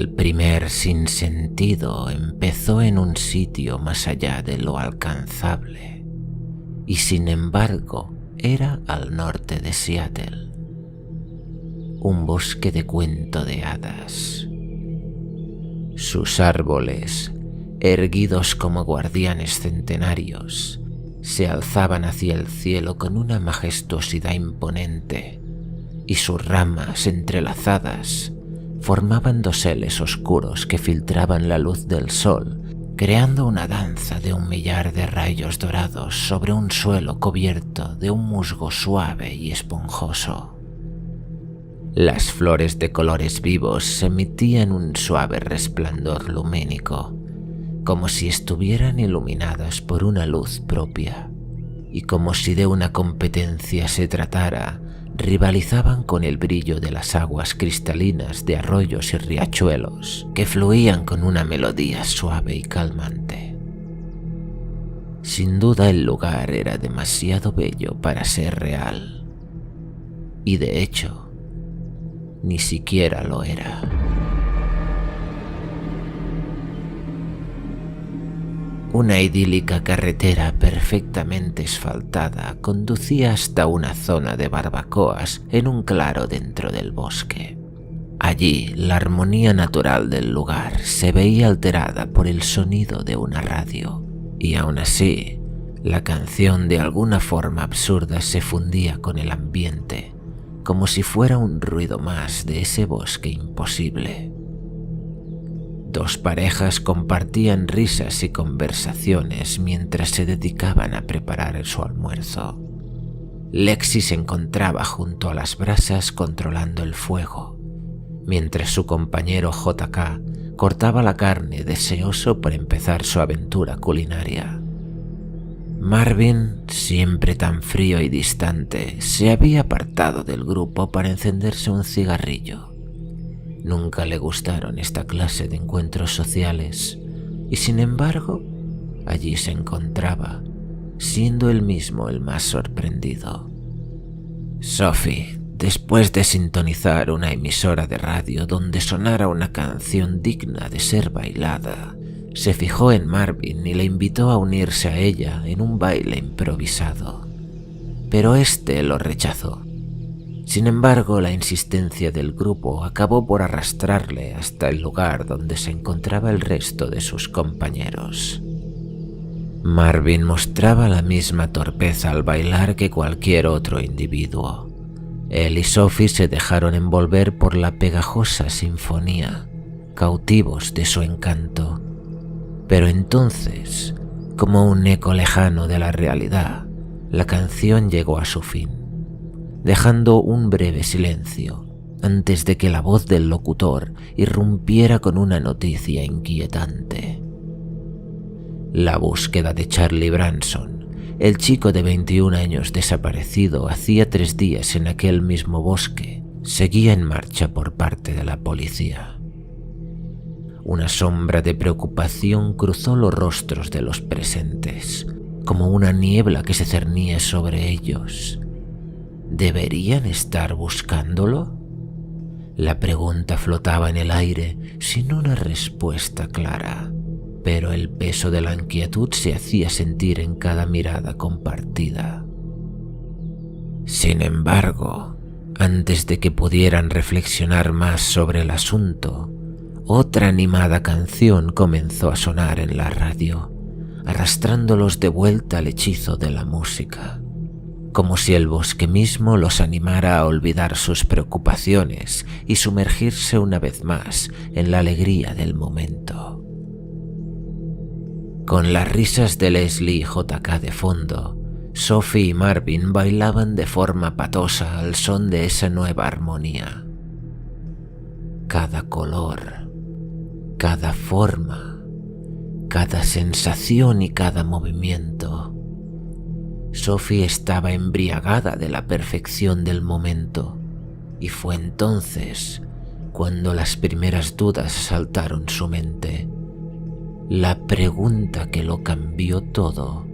El primer sinsentido empezó en un sitio más allá de lo alcanzable, y sin embargo era al norte de Seattle. Un bosque de cuento de hadas. Sus árboles, erguidos como guardianes centenarios, se alzaban hacia el cielo con una majestuosidad imponente, y sus ramas entrelazadas formaban doseles oscuros que filtraban la luz del sol, creando una danza de un millar de rayos dorados sobre un suelo cubierto de un musgo suave y esponjoso. Las flores de colores vivos emitían un suave resplandor lumínico, como si estuvieran iluminadas por una luz propia, y como si de una competencia se tratara, rivalizaban con el brillo de las aguas cristalinas de arroyos y riachuelos que fluían con una melodía suave y calmante. Sin duda el lugar era demasiado bello para ser real, y de hecho, ni siquiera lo era. Una idílica carretera perfectamente asfaltada conducía hasta una zona de barbacoas en un claro dentro del bosque. Allí, la armonía natural del lugar se veía alterada por el sonido de una radio, y aún así, la canción de alguna forma absurda se fundía con el ambiente, como si fuera un ruido más de ese bosque imposible. Dos parejas compartían risas y conversaciones mientras se dedicaban a preparar su almuerzo. Lexi se encontraba junto a las brasas controlando el fuego, mientras su compañero JK cortaba la carne deseoso por empezar su aventura culinaria. Marvin, siempre tan frío y distante, se había apartado del grupo para encenderse un cigarrillo. Nunca le gustaron esta clase de encuentros sociales, y sin embargo, allí se encontraba, siendo él mismo el más sorprendido. Sophie, después de sintonizar una emisora de radio donde sonara una canción digna de ser bailada, se fijó en Marvin y le invitó a unirse a ella en un baile improvisado, pero este lo rechazó. Sin embargo, la insistencia del grupo acabó por arrastrarle hasta el lugar donde se encontraba el resto de sus compañeros. Marvin mostraba la misma torpeza al bailar que cualquier otro individuo. Él y Sophie se dejaron envolver por la pegajosa sinfonía, cautivos de su encanto. Pero entonces, como un eco lejano de la realidad, la canción llegó a su fin, dejando un breve silencio antes de que la voz del locutor irrumpiera con una noticia inquietante. La búsqueda de Charlie Branson, el chico de 21 años desaparecido hacía 3 días en aquel mismo bosque, seguía en marcha por parte de la policía. Una sombra de preocupación cruzó los rostros de los presentes, como una niebla que se cernía sobre ellos. ¿Deberían estar buscándolo? La pregunta flotaba en el aire sin una respuesta clara, pero el peso de la inquietud se hacía sentir en cada mirada compartida. Sin embargo, antes de que pudieran reflexionar más sobre el asunto, otra animada canción comenzó a sonar en la radio, arrastrándolos de vuelta al hechizo de la música, como si el bosque mismo los animara a olvidar sus preocupaciones y sumergirse una vez más en la alegría del momento. Con las risas de Leslie y JK de fondo, Sophie y Marvin bailaban de forma patosa al son de esa nueva armonía. Cada color, cada forma, cada sensación y cada movimiento. Sophie estaba embriagada de la perfección del momento, y fue entonces cuando las primeras dudas asaltaron su mente. La pregunta que lo cambió todo: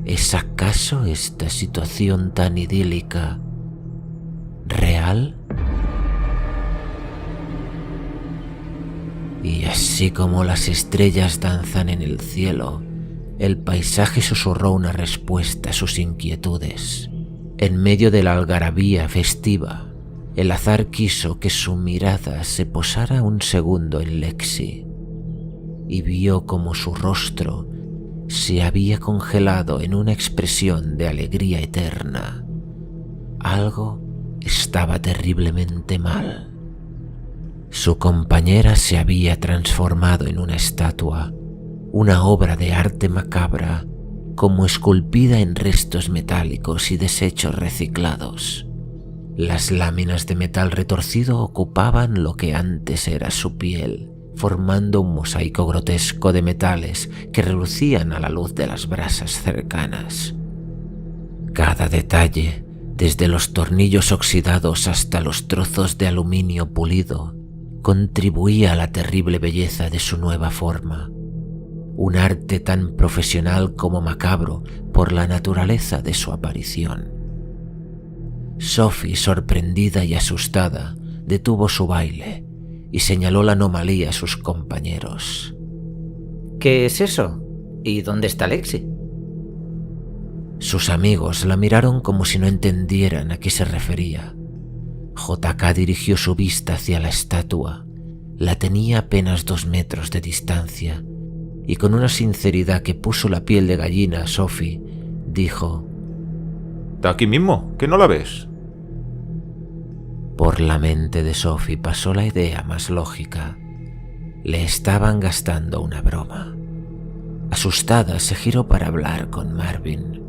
¿es acaso esta situación tan idílica real? Y así como las estrellas danzan en el cielo, el paisaje susurró una respuesta a sus inquietudes. En medio de la algarabía festiva, el azar quiso que su mirada se posara un segundo en Lexi, y vio como su rostro se había congelado en una expresión de alegría eterna. Algo estaba terriblemente mal. Su compañera se había transformado en una estatua, una obra de arte macabra, como esculpida en restos metálicos y desechos reciclados. Las láminas de metal retorcido ocupaban lo que antes era su piel, formando un mosaico grotesco de metales que relucían a la luz de las brasas cercanas. Cada detalle, desde los tornillos oxidados hasta los trozos de aluminio pulido, contribuía a la terrible belleza de su nueva forma. Un arte tan profesional como macabro por la naturaleza de su aparición. Sophie, sorprendida y asustada, detuvo su baile y señaló la anomalía a sus compañeros. ¿Qué es eso? ¿Y dónde está Lexi? Sus amigos la miraron como si no entendieran a qué se refería. JK dirigió su vista hacia la estatua. La tenía a apenas 2 metros de distancia y con una sinceridad que puso la piel de gallina a Sophie, dijo: ¿Está aquí mismo? ¿Que no la ves? Por la mente de Sophie pasó la idea más lógica. Le estaban gastando una broma. Asustada, se giró para hablar con Marvin.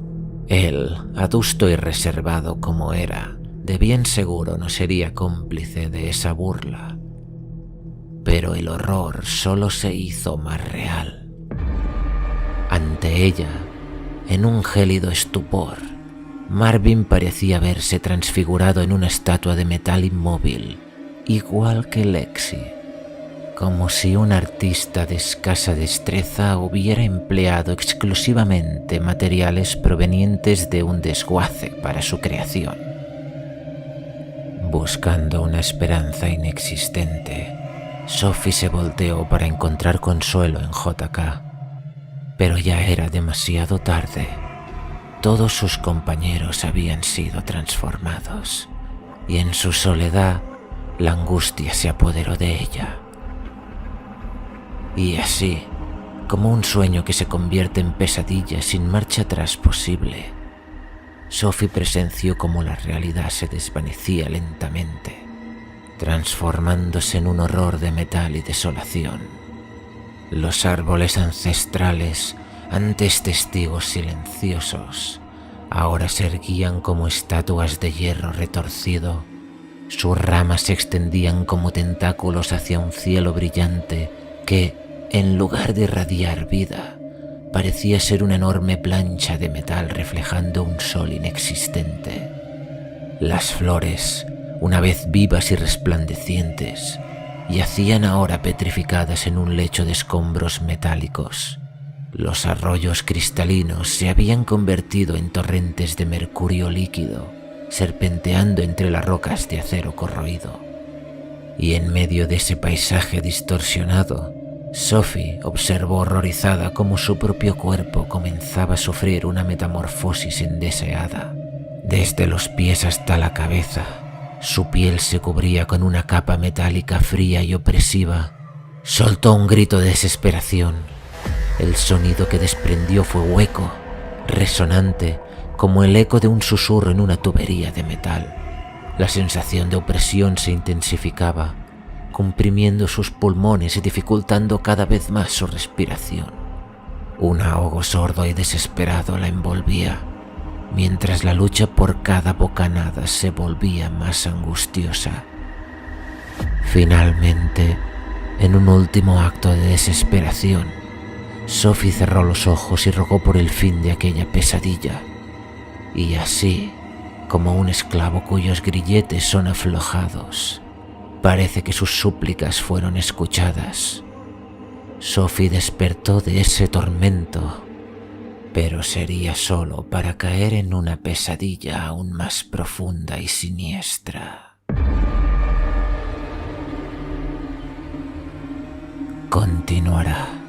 Él, adusto y reservado como era, de bien seguro no sería cómplice de esa burla. Pero el horror solo se hizo más real. Ante ella, en un gélido estupor, Marvin parecía haberse transfigurado en una estatua de metal inmóvil, igual que Lexi, como si un artista de escasa destreza hubiera empleado exclusivamente materiales provenientes de un desguace para su creación. Buscando una esperanza inexistente, Sophie se volteó para encontrar consuelo en JK, pero ya era demasiado tarde. Todos sus compañeros habían sido transformados, y en su soledad la angustia se apoderó de ella. Y así, como un sueño que se convierte en pesadilla sin marcha atrás posible, Sophie presenció cómo la realidad se desvanecía lentamente, transformándose en un horror de metal y desolación. Los árboles ancestrales, antes testigos silenciosos, ahora se erguían como estatuas de hierro retorcido. Sus ramas se extendían como tentáculos hacia un cielo brillante que, en lugar de irradiar vida, parecía ser una enorme plancha de metal reflejando un sol inexistente. Las flores, una vez vivas y resplandecientes, yacían ahora petrificadas en un lecho de escombros metálicos. Los arroyos cristalinos se habían convertido en torrentes de mercurio líquido, serpenteando entre las rocas de acero corroído. Y en medio de ese paisaje distorsionado, Sophie observó horrorizada cómo su propio cuerpo comenzaba a sufrir una metamorfosis indeseada. Desde los pies hasta la cabeza, su piel se cubría con una capa metálica fría y opresiva. Soltó un grito de desesperación. El sonido que desprendió fue hueco, resonante, como el eco de un susurro en una tubería de metal. La sensación de opresión se intensificaba, comprimiendo sus pulmones y dificultando cada vez más su respiración. Un ahogo sordo y desesperado la envolvía, mientras la lucha por cada bocanada se volvía más angustiosa. Finalmente, en un último acto de desesperación, Sophie cerró los ojos y rogó por el fin de aquella pesadilla. Y así, como un esclavo cuyos grilletes son aflojados, parece que sus súplicas fueron escuchadas. Sophie despertó de ese tormento, pero sería solo para caer en una pesadilla aún más profunda y siniestra. continuará.